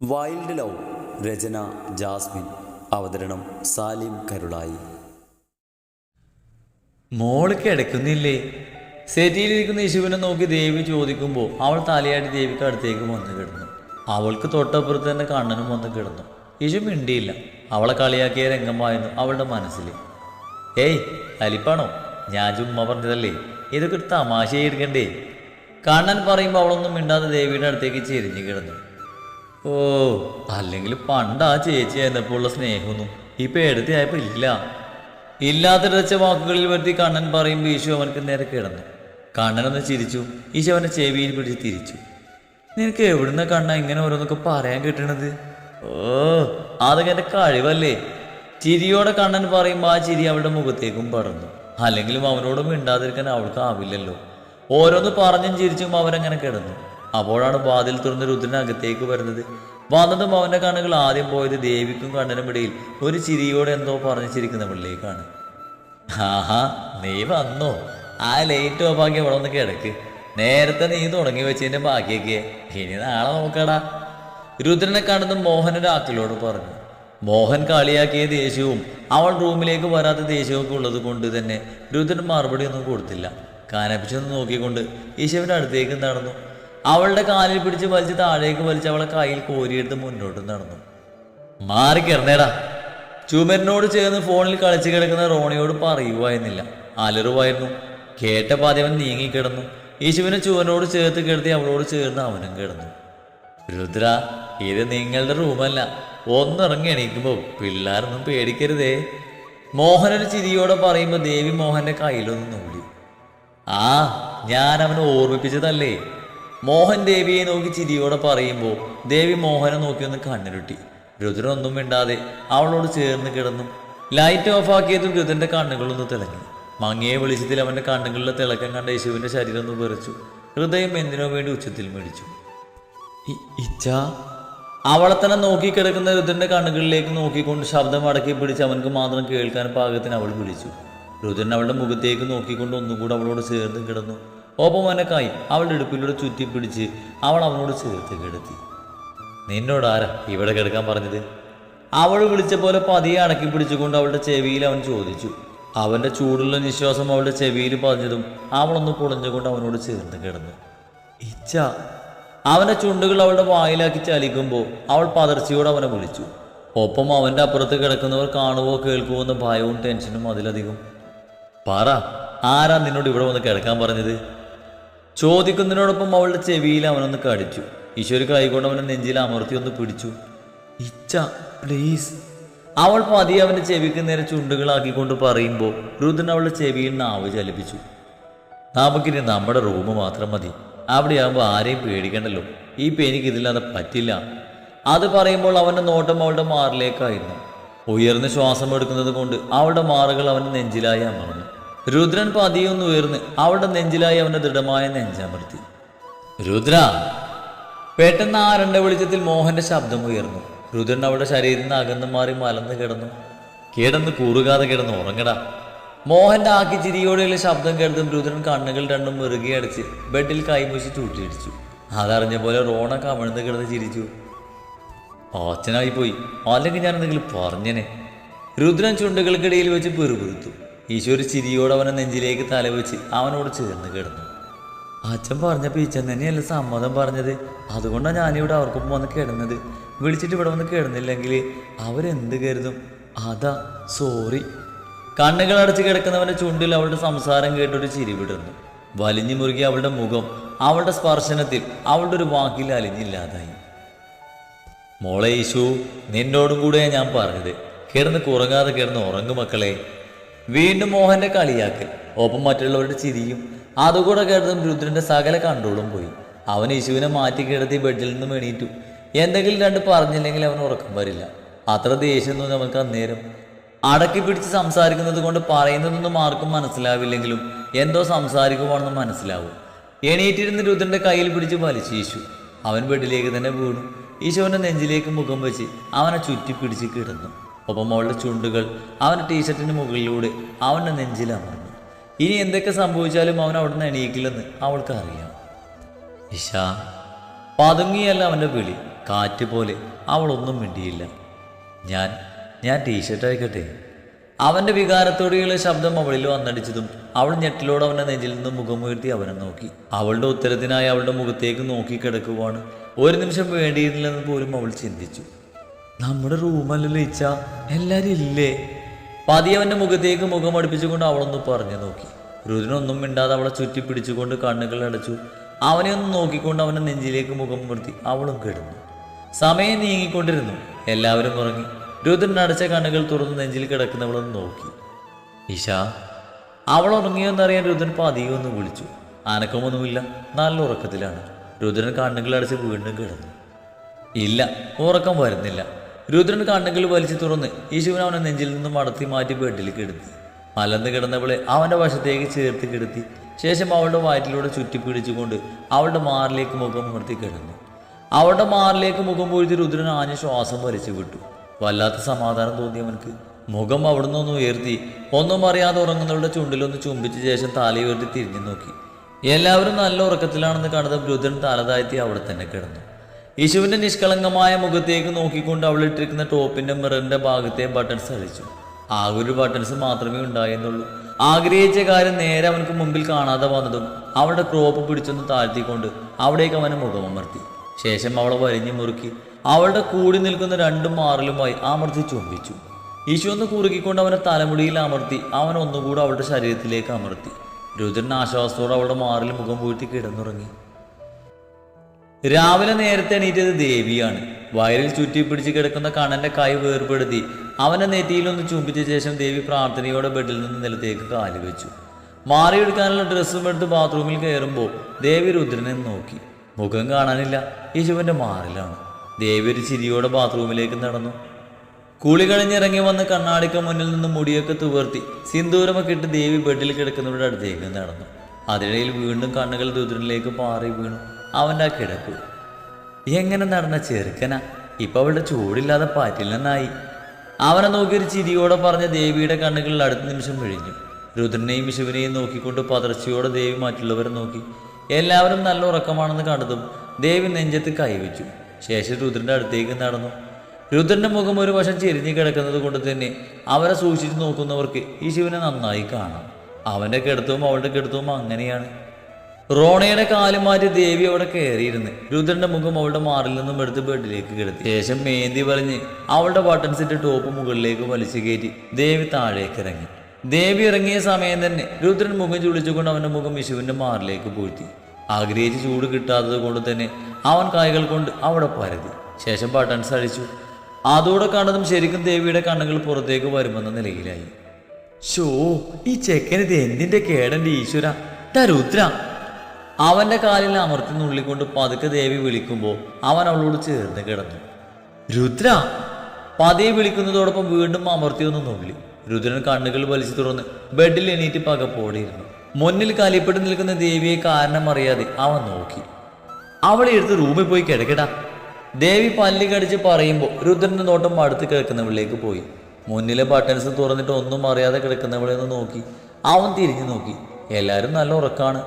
Wild love. രചന Jasmine. അവതരണം സാലിം കരുളായി. മോള് കിടക്കുന്നില്ലേ? സെറ്റിയിലിരിക്കുന്ന യേശുവിനെ നോക്കി ദേവി ചോദിക്കുമ്പോൾ അവൾ തലയാട്ടി ദേവിക്ക് അടുത്തേക്ക് വന്ന് കിടന്നു. അവൾക്ക് തൊട്ടപ്പുറത്ത് തന്നെ കണ്ണനും വന്ന് കിടന്നു. യേശു മിണ്ടിയില്ല. അവളെ കളിയാക്കിയ രംഗമായിരുന്നു അവളുടെ മനസ്സിൽ. ഏയ് അലിപ്പാണോ? ഞാൻ ചുമ്മാ പറഞ്ഞതല്ലേ, ഇതൊക്കെ ഒരു തമാശയായി എടുക്കണ്ടേ? കണ്ണൻ പറയുമ്പോൾ അവളൊന്നും മിണ്ടാതെ ദേവിയുടെ അടുത്തേക്ക് ചെരിഞ്ഞു കിടന്നു. ഓ, അല്ലെങ്കിൽ പണ്ട് ആ ചേച്ചി ആയിരുന്നപ്പോൾ ഉള്ള സ്നേഹമൊന്നും ഇപ്പം എടുത്തിയായപ്പോൾ ഇല്ലാത്തിടച്ച വാക്കുകളിൽ വരുത്തി കണ്ണൻ പറയുമ്പോൾ ഈശോ അവനക്ക് നേരെ കിടന്നു. കണ്ണനൊന്ന് ചിരിച്ചു. ഈശോ അവൻ്റെ ചെവിയിൽ പിടിച്ച് തിരിച്ചു. നിനക്ക് എവിടുന്ന കണ്ണ ഇങ്ങനെ ഓരോന്നൊക്കെ പറയാൻ കിട്ടണത്? ഓ, അതൊക്കെ എൻ്റെ കഴിവല്ലേ? ചിരിയോടെ കണ്ണൻ പറയുമ്പോൾ ആ ചിരി അവളുടെ മുഖത്തേക്കും പടർന്നു. അല്ലെങ്കിലും അവനോട് മിണ്ടാതിരിക്കാൻ അവൾക്ക് ആവില്ലല്ലോ. ഓരോന്ന് പറഞ്ഞും ചിരിച്ചും അവരങ്ങനെ കിടന്നു. അപ്പോഴാണ് വാതിൽ തുറന്ന് രുദ്രൻ അകത്തേക്ക് വരുന്നത്. വന്നതും അവൻ്റെ കണ്ണുകൾ ആദ്യം പോയത് ദേവിക്കും കണ്ണനും ഇടയിൽ ഒരു ചിരിയോടെ എന്തോ പറഞ്ഞു ചിരിക്കുന്നവളിലേക്കാണ്. ആഹാ, നീ വന്നോ? ആ ലൈറ്റ് ഓഫാക്കി അവിടെ ഒന്ന് കിടക്ക്. നേരത്തെ നീ തുടങ്ങി വെച്ചതിൻ്റെ ബാക്കിയൊക്കെ ഇനി നാളെ നോക്കടാ. രുദ്രനെ കണ്ടതും മോഹൻ ഒരാക്കിലോട് പറഞ്ഞു. മോഹൻ കളിയാക്കിയ ദേഷ്യവും അവൾ റൂമിലേക്ക് വരാത്ത ദേഷ്യമൊക്കെ ഉള്ളത് കൊണ്ട് തന്നെ രുദ്രൻ മറുപടി ഒന്നും കൊടുത്തില്ല. കാനപ്പിച്ചൊന്ന് നോക്കിക്കൊണ്ട് ഈശോവിൻ്റെ അടുത്തേക്ക് നടന്നു. അവളുടെ കാലിൽ പിടിച്ച് വലിച്ച് താഴേക്ക് വലിച്ച് അവളെ കയ്യിൽ കോരിയെടുത്ത് മുന്നോട്ട് നടന്നു. മാറിക്കിടന്നേടാ. ചുമരിനോട് ചേർന്ന് ഫോണിൽ കളിച്ച് കിടക്കുന്ന റോണിയോട് പറയുവായിരുന്നില്ല, അലറുവായിരുന്നു. കേട്ട പാതിവൻ നീങ്ങിക്കിടന്നു. യേശുവിനെ ചുവനോട് ചേർത്ത് കിടത്തി അവളോട് ചേർന്ന് അവനും കിടന്നു. രുദ്ര, ഇത് നിങ്ങളുടെ റൂമല്ല. ഒന്നിറങ്ങി എണീക്കുമ്പോൾ പിള്ളേരൊന്നും പേടിക്കരുതേ. മോഹനൊരു ചിരിയോടെ പറയുമ്പോൾ ദേവി മോഹന്റെ കയ്യിലൊന്ന് നൂടി. ആ, ഞാൻ അവനെ ഓർമ്മിപ്പിച്ചതല്ലേ. മോഹൻ ദേവിയെ നോക്കി ചിരിയോടെ പറയുമ്പോൾ ദേവി മോഹനെ നോക്കി ഒന്ന് കണ്ണിരുട്ടി. രുദ്രൻ ഒന്നും മിണ്ടാതെ അവളോട് ചേർന്ന് കിടന്നു. ലൈറ്റ് ഓഫാക്കിയതും രുദ്രന്റെ കണ്ണുകളൊന്ന് തിളങ്ങി. മങ്ങിയ വെളിച്ചത്തിൽ അവന്റെ കണ്ണുകളിലെ തിളക്കം കണ്ട യേശുവിന്റെ ശരീരം ഒന്ന് വിറച്ചു. ഹൃദയം എന്തിനോ വേണ്ടി ഉച്ചത്തിൽ മേടിച്ചു. ഇച്ചാ. അവളെ തന്നെ നോക്കിക്കിടക്കുന്ന രുദ്രന്റെ കണ്ണുകളിലേക്ക് നോക്കിക്കൊണ്ട് ശബ്ദം അടക്കി പിടിച്ച് അവനക്ക് മാത്രം കേൾക്കാൻ പാകത്തിന് അവൾ വിളിച്ചു. രുദ്രൻ അവളുടെ മുഖത്തേക്ക് നോക്കിക്കൊണ്ട് ഒന്നുകൂടെ അവളോട് ചേർന്ന് കിടന്നു. ഒപ്പം അവനെ കൈ അവളുടെ ഇടുപ്പിലൂടെ ചുറ്റി പിടിച്ച് അവൾ അവനോട് ചേർത്ത് കിടത്തി. നിന്നോടാരാ ഇവിടെ കിടക്കാൻ പറഞ്ഞത്? അവൾ വിളിച്ച പോലെ പതിയെ അടക്കി പിടിച്ചുകൊണ്ട് അവളുടെ ചെവിയിൽ അവൻ ചോദിച്ചു. അവന്റെ ചൂടുള്ള നിശ്വാസം അവളുടെ ചെവിയിൽ പതിഞ്ഞതും അവളൊന്ന് പൊളിഞ്ഞുകൊണ്ട് അവനോട് ചേർന്ന് കിടന്നു. ഇച്ച. അവന്റെ ചുണ്ടുകൾ അവളുടെ വായിലാക്കി ചലിക്കുമ്പോൾ അവൾ പതർച്ചയോടെ അവനെ വിളിച്ചു. ഒപ്പം അവന്റെ അപ്പുറത്ത് കിടക്കുന്നവർ കാണുവോ കേൾക്കുവോ എന്ന ഭയവും ടെൻഷനും അതിലധികം. പറ, ആരാ നിന്നോട് ഇവിടെ വന്ന് കിടക്കാൻ പറഞ്ഞത്? ചോദിക്കുന്നതിനോടൊപ്പം അവളുടെ ചെവിയിൽ അവനൊന്ന് കടിച്ചു. ഈശ്വരി കൈകൊണ്ട് അവനെ നെഞ്ചിൽ അമർത്തി ഒന്ന് പിടിച്ചു. ഇച്ച, പ്ലീസ്. അവൾ പതിയെ അവന്റെ ചെവിക്ക് നേരെ ചുണ്ടുകളാക്കിക്കൊണ്ട് പറയുമ്പോൾ രുദ്രൻ അവളുടെ ചെവിയിൽ നാവ് ചലിപ്പിച്ചു. നമുക്കിനി നമ്മുടെ റൂം മാത്രം മതി. അവിടെയാകുമ്പോൾ ആരെയും പേടിക്കണ്ടല്ലോ. ഈ പേനിക്ക് ഇതില്ലാതെ പറ്റില്ല. അത് പറയുമ്പോൾ അവന്റെ നോട്ടം അവളുടെ മാറിലേക്കായിരുന്നു. ഉയർന്ന് ശ്വാസം എടുക്കുന്നത് കൊണ്ട് അവളുടെ മാറുകൾ അവന്റെ നെഞ്ചിലായി അമർന്നു. രുദ്രൻ പതിയൊന്ന് ഉയർന്ന് അവളുടെ നെഞ്ചിലായി അവന്റെ ദൃഢമായ നെഞ്ചമർത്തി. രുദ്ര. പെട്ടെന്ന് ആ രണ്ട വെളിച്ചത്തിൽ മോഹന്റെ ശബ്ദം ഉയർന്നു. രുദ്രൻ അവളുടെ ശരീരത്തിൽ നിന്ന് അകന്നു മാറി മലന്ന് കിടന്ന് കൂറുകാതെ കിടന്ന് ഉറങ്ങടാ. മോഹന്റെ ആക്കി ചിരിയോടെയുള്ള ശബ്ദം കേട്ടതും രുദ്രൻ കണ്ണുകൾ രണ്ടും മുറുകെ അടച്ച് ബെഡിൽ കൈമൂശി ചൂട്ടിയിടിച്ചു. അതറിഞ്ഞ പോലെ റോണ കമിഴ്ന്ന് കിടന്ന് ചിരിച്ചു. അച്ഛനായി പോയി, അല്ലെങ്കിൽ ഞാൻ എന്തെങ്കിലും പറഞ്ഞനെ. രുദ്രൻ ചുണ്ടുകൾക്കിടയിൽ വെച്ച് പെറുപെറുത്തു. ഈശോര് ചിരിയോടെ അവനെ നെഞ്ചിലേക്ക് തലവെച്ച് അവനോട് ചേർന്ന് കിടന്നു. അച്ഛൻ പറഞ്ഞപ്പോൾ ഈച്ചൻ തന്നെയല്ല സമ്മതം പറഞ്ഞത്. അതുകൊണ്ടാണ് ഞാനിവിടെ അവർക്കൊപ്പം വന്ന് കിടന്നത്. വിളിച്ചിട്ട് ഇവിടെ വന്ന് കിടന്നില്ലെങ്കിൽ അവരെന്ത് കരുതും? അതാ സോറി. കണ്ണുകൾ അടച്ച് കിടക്കുന്നവന്റെ ചുണ്ടിൽ അവളുടെ സംസാരം കേട്ടൊരു ചിരി വിടർന്നു. വലിഞ്ഞു മുറുകി അവളുടെ മുഖം അവളുടെ സ്പർശനത്തിൽ അവളുടെ ഒരു വാക്കിൽ അലിഞ്ഞില്ലാതായി. മോളെ ഈശു, നിന്നോടും കൂടെ ഞാൻ പറഞ്ഞത്, കിടന്ന് കുറങ്ങാതെ കിടന്ന് ഉറങ്ങു മക്കളെ. വീണ്ടും മോഹന്റെ കളിയാക്കൽ, ഒപ്പം മറ്റുള്ളവരുടെ ചിരിയും. അതുകൂടെ കേട്ടതും രുദ്രന്റെ സകല കൺട്രോളും പോയി. അവൻ യേശുവിനെ മാറ്റി കിടത്തി ബെഡിൽ നിന്നും എണീറ്റു. എന്തെങ്കിലും രണ്ട് പറഞ്ഞില്ലെങ്കിൽ അവൻ ഉറക്കം വരില്ല. അത്ര ദേഷ്യം തോന്നി അവർക്ക് അന്നേരം. അടക്കി പിടിച്ച് സംസാരിക്കുന്നത് കൊണ്ട് പറയുന്നതൊന്നും ആർക്കും മനസ്സിലാവില്ലെങ്കിലും എന്തോ സംസാരിക്കുവാണെന്ന് മനസ്സിലാവും. എണീറ്റിരുന്ന് രുദ്രന്റെ കയ്യിൽ പിടിച്ച് വലിച്ചു യേശു. അവൻ ബെഡിലേക്ക് തന്നെ വീണു. ഈശോന്റെ നെഞ്ചിലേക്ക് മുഖം വെച്ച് അവനെ ചുറ്റി പിടിച്ച് കിടന്നു. ഒപ്പം അവളുടെ ചുണ്ടുകൾ അവൻ്റെ ടീഷർട്ടിന് മുകളിലൂടെ അവൻ്റെ നെഞ്ചിലമർന്നു. ഇനി എന്തൊക്കെ സംഭവിച്ചാലും അവൻ അവിടെ നിന്ന് എണീക്കില്ലെന്ന് അവൾക്ക് അറിയാം. ഇഷ. പതുങ്ങിയല്ല അവൻ്റെ വിളി, കാറ്റ് പോലെ അവളൊന്നും മിണ്ടിയില്ല. ഞാൻ ടീഷർട്ട് അയക്കട്ടെ? അവൻ്റെ വികാരത്തോടെയുള്ള ശബ്ദം അവളിൽ വന്നടിച്ചതും അവൾ ഞെട്ടിലോട് അവൻ്റെ നെഞ്ചിൽ നിന്ന് മുഖമുയർത്തി അവനെ നോക്കി. അവളുടെ ഉത്തരത്തിനായി അവളുടെ മുഖത്തേക്ക് നോക്കി കിടക്കുവാണ്. ഒരു നിമിഷം വേണ്ടിയിരുന്നില്ലെന്ന് പോലും അവൾ ചിന്തിച്ചു. നമ്മുടെ റൂമല്ലല്ലോ ഇച്ച, എല്ലാവരും ഇല്ലേ? പതിയെ അവൻ്റെ മുഖത്തേക്ക് മുഖം അടുപ്പിച്ചുകൊണ്ട് അവളൊന്ന് പറഞ്ഞു നോക്കി. രുദ്രനൊന്നും മിണ്ടാതെ അവളെ ചുറ്റി പിടിച്ചുകൊണ്ട് കണ്ണുകൾ അടച്ചു. അവനെ ഒന്ന് നോക്കിക്കൊണ്ട് അവൻ്റെ നെഞ്ചിലേക്ക് മുഖം നിർത്തി അവളും കിടന്നു. സമയം നീങ്ങിക്കൊണ്ടിരുന്നു. എല്ലാവരും ഉറങ്ങി. രുദ്രൻ അടച്ച കണ്ണുകൾ തുറന്ന് നെഞ്ചിൽ കിടക്കുന്നവളൊന്ന് നോക്കി. ഇഷ, അവൾ ഉറങ്ങിയോന്നറിയാൻ രുദ്രൻ പതിയെ ഒന്ന് വിളിച്ചു. അനക്കമൊന്നുമില്ല, നല്ല ഉറക്കത്തിലാണ്. രുദ്രൻ കണ്ണുകൾ അടച്ച് വീണ്ടും കിടന്നു. ഇല്ല, ഉറക്കം വരുന്നില്ല. രുദ്രൻ കണ്ണുകൾ വലിച്ചു തുറന്ന് യേശുവിനെ അവനെ നെഞ്ചിൽ നിന്നും മടത്തി മാറ്റി ബെഡിൽ കിടത്തി. മലന്ന് കിടന്നവളെ അവൻ്റെ വശത്തേക്ക് ചേർത്ത് കിടത്തി. ശേഷം അവളുടെ വയറ്റിലൂടെ ചുറ്റിപ്പിടിച്ചുകൊണ്ട് അവളുടെ മാറിലേക്ക് മുഖം നിർത്തി കിടന്നു. അവളുടെ മാറിലേക്ക് മുഖം പൊഴുത്തി രുദ്രൻ ആഞ്ഞ ശ്വാസം വലിച്ചു വിട്ടു. വല്ലാത്ത സമാധാനം തോന്നിയവനക്ക് മുഖം അവിടുന്ന് ഒന്ന് ഉയർത്തി ഒന്നും അറിയാതെ ഉറങ്ങുന്നവളുടെ ചുണ്ടിലൊന്ന് ചുംബിച്ച ശേഷം തലയുയർത്തി തിരിഞ്ഞു നോക്കി. എല്ലാവരും നല്ല ഉറക്കത്തിലാണെന്ന് കണ്ടത് രുദ്രൻ തല താഴ്ത്തി അവിടെ തന്നെ കിടന്നു. യേശുവിൻ്റെ നിഷ്കളങ്കമായ മുഖത്തേക്ക് നോക്കിക്കൊണ്ട് അവളിട്ടിരിക്കുന്ന ടോപ്പിൻ്റെ മിററിൻ്റെ ഭാഗത്തെ ബട്ടൺസ് അഴിച്ചു. ആകെ ഒരു ബട്ടൺസ് മാത്രമേ ഉണ്ടായിരുന്നുള്ളൂ. ആഗ്രഹിച്ച കാര്യം നേരെ അവനക്ക് മുമ്പിൽ കാണാതെ വന്നതും അവളുടെ ക്രോപ്പ് പിടിച്ചൊന്ന് താഴ്ത്തിക്കൊണ്ട് അവിടേക്ക് അവനെ മുഖമമർത്തി. ശേഷം അവളെ വരിഞ്ഞു മുറുക്കി അവളുടെ കൂടി നിൽക്കുന്ന രണ്ടും മാറിലുമായി അമർത്തി ചുംബിച്ചു. യേശു ഒന്ന് കുറുകിക്കൊണ്ട് അവനെ തലമുടിയിൽ അമർത്തി അവൻ ഒന്നുകൂടെ അവളുടെ ശരീരത്തിലേക്ക് അമർത്തി. രുദ്രൻ ആശ്വാസത്തോടെ അവളുടെ മാറിൽ മുഖം പൂഴ്ത്തി കിടന്നുറങ്ങി. രാവിലെ നേരത്തെ എണീറ്റത് ദേവിയാണ്. വയലിൽ ചുറ്റി പിടിച്ച് കിടക്കുന്ന കണ്ണൻ്റെ കൈ വേർപെടുത്തി അവൻ്റെ നെറ്റിയിലൊന്ന് ചുംബിച്ച ശേഷം ദേവി പ്രാർത്ഥനയോടെ ബെഡിൽ നിന്ന് നിലത്തേക്ക് കാല് വെച്ചു. മാറിയെടുക്കാനുള്ള ഡ്രസ്സും എടുത്ത് ബാത്റൂമിൽ കയറുമ്പോൾ ദേവി രുദ്രനെ നോക്കി. മുഖം കാണാനില്ല, യേശുവിൻ്റെ മാറിലാണ്. ദേവി ഒരു ചിരിയോടെ ബാത്റൂമിലേക്ക് നടന്നു. കുളി കഴിഞ്ഞിറങ്ങി വന്ന് കണ്ണാടിക്ക് മുന്നിൽ നിന്ന് മുടിയൊക്കെ തുവർത്തി സിന്ദൂരമൊക്കെ ഇട്ട് ദേവി ബെഡിൽ കിടക്കുന്നവരുടെ അടുത്തേക്ക് നടന്നു. അതിനിടയിൽ വീണ്ടും കണ്ണുകൾ രുദ്രനിലേക്ക് പാറി വീണു. അവൻ്റെ ആ കിടപ്പ് എങ്ങനെ നടന്ന ചെറുക്കനാ, ഇപ്പൊ അവളുടെ ചൂടില്ലാതെ പാറ്റില്ലെന്നായി. അവനെ നോക്കി ഒരു ചിരിയോടെ പറഞ്ഞ ദേവിയുടെ കണ്ണുകളിൽ അടുത്ത നിമിഷം വിഴിഞ്ഞു. രുദ്രനെയും വിഷുവിനെയും നോക്കിക്കൊണ്ട് പതർച്ചയോടെ ദേവി മറ്റുള്ളവരെ നോക്കി. എല്ലാവരും നല്ല ഉറക്കമാണെന്ന് കണ്ടതും ദേവി നെഞ്ചത്ത് കൈവച്ചു. ശേഷം രുദ്രൻ്റെ അടുത്തേക്ക് നടന്നു. രുദ്രൻ്റെ മുഖം ഒരു വശം ചെരിഞ്ഞു കിടക്കുന്നത് കൊണ്ട് തന്നെ അവരെ സൂക്ഷിച്ചു നോക്കുന്നവർക്ക് ഈ ശിവനെ നന്നായി കാണാം. അവൻ്റെ കിടത്തവും അവളുടെ കിടത്തവും അങ്ങനെയാണ്. റോണയുടെ കാലും മാറ്റി ദേവി അവിടെ കയറിയിരുന്ന് രുദ്രന്റെ മുഖം അവളുടെ മാറിൽ നിന്നും എടുത്ത് ബെഡിലേക്ക് കിടത്തി. ശേഷം മേന്തി പറഞ്ഞ് അവളുടെ ബട്ടൺസിന്റെ ടോപ്പ് മുകളിലേക്ക് വലിച്ചു കയറ്റി ദേവി താഴേക്ക് ഇറങ്ങി. ദേവി ഇറങ്ങിയ സമയം തന്നെ രുദ്രൻ മുഖം ചുളിച്ചുകൊണ്ട് അവന്റെ മുഖം വിഷുവിന്റെ മാറിലേക്ക് പൂഴ്ത്തി. ആഗ്രഹിച്ച് ചൂട് കിട്ടാത്തത് കൊണ്ട് തന്നെ അവൻ കൈകൾ കൊണ്ട് അവിടെ പരതി. ശേഷം ബട്ടൺസ് അഴിച്ചു. അതോടെ കണ്ടതും ശരിക്കും ദേവിയുടെ കണ്ണുകൾ പുറത്തേക്ക് വരുമെന്ന നിലയിലായി. ഷോ, ഈ ചെക്കനിത് എന്തിന്റെ കേടന്റെ ഈശ്വര, രുദ്ര. അവന്റെ കാലിൽ അമർത്തി നുള്ളിക്കൊണ്ട് പതുക്കെ ദേവി വിളിക്കുമ്പോൾ അവൻ അവളോട് ചേർന്ന് കിടന്നു. രുദ്ര. പതിയെ വിളിക്കുന്നതോടൊപ്പം വീണ്ടും അമർത്തി ഒന്ന് നുള്ളി. രുദ്രൻ കണ്ണുകൾ വലിച്ചു തുറന്ന് ബെഡിൽ എണീറ്റ് പകപ്പോടിയിരുന്നു. മുന്നിൽ കലിപ്പെട്ട് നിൽക്കുന്ന ദേവിയെ കാരണം അറിയാതെ അവൻ നോക്കി. അവളെ എടുത്ത് റൂമിൽ പോയി കിടക്കടാ. ദേവി പല്ലി കടിച്ച് പറയുമ്പോൾ രുദ്രന്റെ നോട്ടം അടുത്ത് കിടക്കുന്നവളിലേക്ക് പോയി. മുന്നിലെ ബട്ടൺസ് തുറന്നിട്ട് ഒന്നും അറിയാതെ കിടക്കുന്നവളെ ഒന്ന് നോക്കി. അവൻ തിരിഞ്ഞു നോക്കി. എല്ലാവരും നല്ല ഉറക്കാണ്.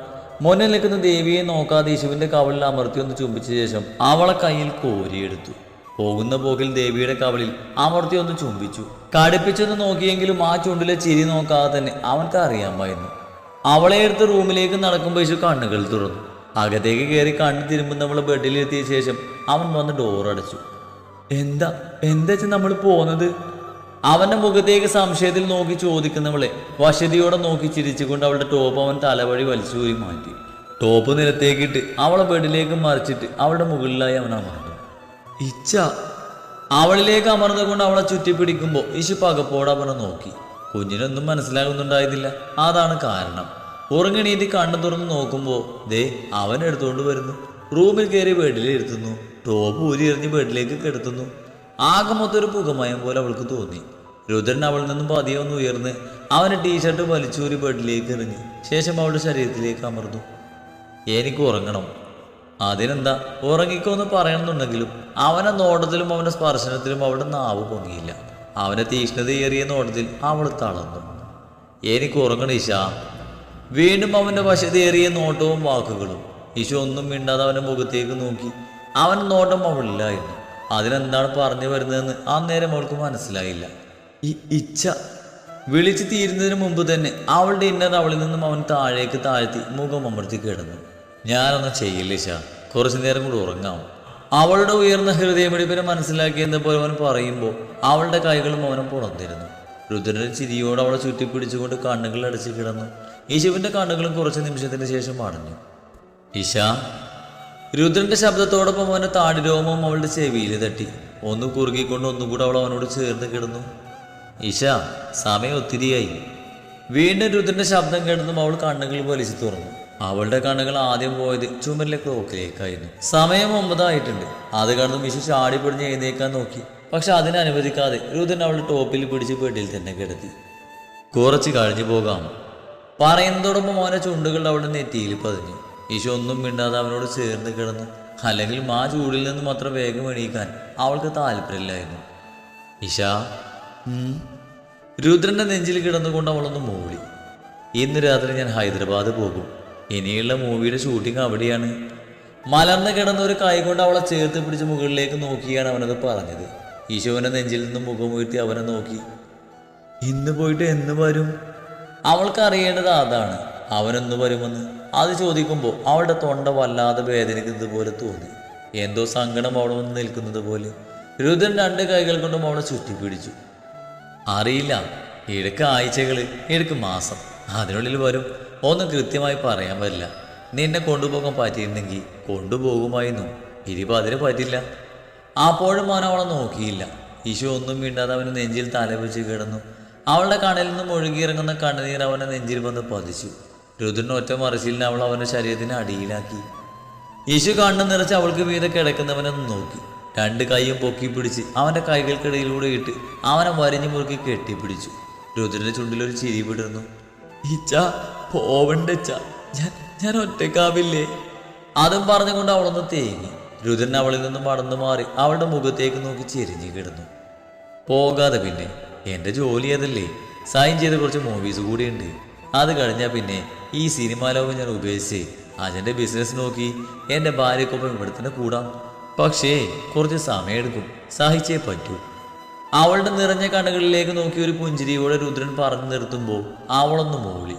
മുന്നിൽ നിൽക്കുന്ന ദേവിയെ നോക്കാതെ യേശുവിന്റെ കവളിൽ അമർത്തി ഒന്ന് ചുംബിച്ച ശേഷം അവളെ കയ്യിൽ കോരിയെടുത്തു. പോകുന്ന പോക്കിൽ ദേവിയുടെ കവളിൽ അമർത്തി ഒന്ന് ചുംബിച്ചു. കടുപ്പിച്ചൊന്ന് നോക്കിയെങ്കിലും ആ ചുണ്ടിലെ ചിരി നോക്കാതെ തന്നെ അവൻക്ക് അറിയാമായിരുന്നു. അവളെ എടുത്ത് റൂമിലേക്ക് നടക്കുമ്പോൾ യേശു കണ്ണുകൾ തുറന്നു. അകത്തേക്ക് കയറി കണ്ണ് തിരുമ്പുന്നവളെ ബെഡിലെത്തിയ ശേഷം അവൻ വന്ന് ഡോർ അടച്ചു. എന്താ നമ്മൾ പോകുന്നത്? അവന്റെ മുഖത്തേക്ക് സംശയത്തിൽ നോക്കി ചോദിക്കുന്നവളെ വശതിയോടെ നോക്കി ചിരിച്ചുകൊണ്ട് അവളുടെ ടോപ്പ് അവൻ തലവഴി വലിച്ചുപോയി മാറ്റി. ടോപ്പ് നിലത്തേക്കിട്ട് അവളെ ബെഡിലേക്ക് മറിച്ചിട്ട് അവളുടെ മുകളിലായി അവൻ അമർന്നു. ഇച്ച അവളിലേക്ക് അമർന്നുകൊണ്ട് അവളെ ചുറ്റിപ്പിടിക്കുമ്പോൾ ഈശു പകപ്പോടെ അവനെ നോക്കി. കുഞ്ഞിനൊന്നും മനസ്സിലാകുന്നുണ്ടായിരുന്നില്ല. അതാണ് കാരണം. ഉറങ്ങണീറ്റ് കണ്ണു തുറന്ന് നോക്കുമ്പോൾ അവൻ എടുത്തുകൊണ്ട് വരുന്നു. റൂമിൽ കയറി ബെഡിലിരുത്തുന്നു. ടോപ്പ് ഊരി എറിഞ്ഞ് ബെഡിലേക്ക് കിടത്തുന്നു. ആകെ മൊത്തം ഒരു പുകമയം പോലെ അവൾക്ക് തോന്നി. രുദ്രൻ അവളിൽ നിന്നും പതിയെ ഒന്ന് ഉയർന്ന് അവൻ്റെ ടീഷർട്ട് വലിച്ചൂരി ബെഡിലേക്ക് എറിഞ്ഞ് ശേഷം അവളുടെ ശരീരത്തിലേക്ക് അമർന്നു. എനിക്ക് ഉറങ്ങണം. അതിനെന്താ, ഉറങ്ങിക്കോന്ന് പറയണമെന്നുണ്ടെങ്കിലും അവനെ നോട്ടത്തിലും അവൻ്റെ സ്പർശനത്തിലും അവളുടെ നാവ് പൊങ്ങിയില്ല. അവൻ്റെ തീക്ഷ്ണതയേറിയ നോട്ടത്തിൽ അവൾ തളർന്നു. എനിക്ക് ഉറങ്ങണം ഈശ. വീണ്ടും അവൻ്റെ വശതയേറിയ നോട്ടവും വാക്കുകളും. ഈശോ ഒന്നും മിണ്ടാതെ അവൻ്റെ മുഖത്തേക്ക് നോക്കി. അവൻ നോട്ടം അവളില്ലായിരുന്നു. അതിലെന്താണ് പറഞ്ഞു വരുന്നതെന്ന് അന്നേരം അവൾക്ക് മനസ്സിലായില്ല. ഇച്ഛ വിളിച്ചു തീരുന്നതിന് മുമ്പ് തന്നെ അവളുടെ ഇന്നർ അവളിൽ നിന്നും അവൻ താഴേക്ക് താഴ്ത്തി മുഖം അമർത്തി കിടന്നു. ഞാനൊന്നും ചെയ്യില്ല ഇശ, കുറച്ചു നേരം കൂടി ഉറങ്ങാം. അവളുടെ ഉയർന്ന ഹൃദയമിടിപ്പിനെ മനസ്സിലാക്കിയെന്ന് പോലെ അവൻ പറയുമ്പോൾ അവളുടെ കൈകളും അവനും പുറത്തിരുന്നു. രുദ്രന്റെ ചിരിയോട് അവളെ ചുറ്റിപ്പിടിച്ചുകൊണ്ട് കണ്ണുകൾ അടച്ചു കിടന്നു. യേശുവിന്റെ കണ്ണുകളും കുറച്ച് നിമിഷത്തിന് ശേഷം അടഞ്ഞു. ഇശ. രുദ്രന്റെ ശബ്ദത്തോടൊപ്പം അവന്റെ താടിരോമവും അവളുടെ ചെവിയിൽ തട്ടി. ഒന്ന് കുറുകിക്കൊണ്ട് ഒന്നുകൂടെ അവൾ അവനോട് ചേർന്ന് കിടന്നു. ഇശ, സമയം ഒത്തിരിയായി. വീണ്ടും രുദ്രന്റെ ശബ്ദം കേട്ടതും അവൾ കണ്ണുകൾ വലിച്ചു തുറന്നു. അവളുടെ കണ്ണുകൾ ആദ്യം പോയത് ചുമരിലെ ക്ലോക്കിലേക്കായിരുന്നു. സമയം 9 ആയിട്ടുണ്ട്. അത് കണ്ടതും ഇശ ചാടിപ്പിടിഞ്ഞ് എഴുന്നേക്കാൻ നോക്കി. പക്ഷെ അതിനനുവദിക്കാതെ രുദ്രൻ അവളുടെ ടോപ്പിൽ പിടിച്ച് ബെഡിൽ തന്നെ കിടത്തി. കുറച്ച് കഴിഞ്ഞു പോകാം പറയുന്നതോടൊപ്പം അവന്റെ ചുണ്ടുകൾ അവളുടെ നെറ്റിയിൽ പതിഞ്ഞു. ഈശോ ഒന്നും മിണ്ടാതെ അവനോട് ചേർന്ന് കിടന്നു. അല്ലെങ്കിൽ ആ ചൂടിൽ നിന്നും അത്ര വേഗം എണീക്കാൻ അവൾക്ക് താല്പര്യമില്ലായിരുന്നു. ഇശ. രുദ്രന്റെ നെഞ്ചിൽ കിടന്നുകൊണ്ട് അവളൊന്ന് മൂളി. ഇന്ന് രാത്രി ഞാൻ ഹൈദരാബാദ് പോകും. ഇനിയുള്ള മൂവിയുടെ ഷൂട്ടിംഗ് അവിടെയാണ്. മലർന്ന് കിടന്ന ഒരു കൈ കൊണ്ട് അവളെ ചേർത്ത് പിടിച്ച് മുകളിലേക്ക് നോക്കിയാണ് അവനത് പറഞ്ഞത്. ഈശോവന്റെ നെഞ്ചിൽ നിന്നും മുഖമുയർത്തി അവനെ നോക്കി. ഇന്ന് പോയിട്ട് എന്ന് വരും? അവൾക്ക് അറിയേണ്ടത് അതാണ്, അവനെന്ന് വരുമെന്ന്. അത് ചോദിക്കുമ്പോൾ അവളുടെ തൊണ്ട വല്ലാതെ വേദനിക്കുന്നത് പോലെ തോന്നി. എന്തോ സങ്കടം അവളെ വന്ന് നിൽക്കുന്നത് പോലെ. രുദ്രൻ 2 കൈകൾ കൊണ്ടും അവളെ ചുറ്റിപ്പിടിച്ചു. അറിയില്ല, ഇടയ്ക്ക് ആഴ്ചകൾ, ഇടയ്ക്ക് മാസം, അതിനുള്ളിൽ വരും. ഒന്നും കൃത്യമായി പറയാൻ പറ്റില്ല. നിന്നെ കൊണ്ടുപോകാൻ പറ്റിയിരുന്നെങ്കിൽ കൊണ്ടുപോകുമായിരുന്നു. ഇനിയിപ്പോൾ അതിന് പറ്റില്ല. അപ്പോഴും അവൻ അവളെ നോക്കിയില്ല. ഈശോ ഒന്നും മിണ്ടാതെ അവന് നെഞ്ചിൽ തലവെച്ച് കിടന്നു. അവളുടെ കണ്ണിൽ നിന്നും ഒഴുകിയിറങ്ങുന്ന കണ്ണുനീർ അവനെ നെഞ്ചിൽ വന്ന് പതിച്ചു. രുദ്രന് ഒറ്റ മറിച്ചിലിന് അവൾ അവൻ്റെ ശരീരത്തിന് അടിയിലാക്കി. ഈശോ കണ്ണു നിറച്ച് അവൾക്ക് വീതെ കിടക്കുന്നവനെന്ന് നോക്കി. 2 കൈയും പൊക്കി പിടിച്ച് അവൻ്റെ കൈകൾക്കിടയിലൂടെ ഇട്ട് അവനെ വരിഞ്ഞു മുറുക്കി കെട്ടിപ്പിടിച്ചു. രുദ്രന്റെ ചുണ്ടിലൊരു ചിരി വിടർന്നു. ഇച്ച പോവണ്ടച്ച, ഞാൻ ഒറ്റക്കാവില്ലേ? അതും പറഞ്ഞുകൊണ്ട് അവളൊന്ന് തേങ്ങി. രുദ്രൻ അവളിൽ നിന്നും മടന്നു മാറി അവളുടെ മുഖത്തേക്ക് നോക്കി ചെരിഞ്ഞു കിടന്നു. പോകാതെ പിന്നെ, എൻ്റെ ജോലി അതല്ലേ. സൈൻ ചെയ്ത കുറച്ച് മൂവീസ് കൂടിയുണ്ട്. അത് കഴിഞ്ഞാൽ പിന്നെ ഈ സിനിമാ ലോകം ഞാൻ ഉപേക്ഷിച്ച് അച്ഛൻ്റെ ബിസിനസ് നോക്കി എൻ്റെ ഭാര്യക്കൊപ്പം ഇവിടെ തന്നെ കൂടാം. പക്ഷേ കുറച്ച് സമയമെടുക്കും, സഹിച്ചേ പറ്റൂ. അവളുടെ നിറഞ്ഞ കണ്ണുകളിലേക്ക് നോക്കി ഒരു പുഞ്ചിരിയോടെ രുദ്രൻ പറഞ്ഞു നിർത്തുമ്പോൾ അവളൊന്ന് മൂളി.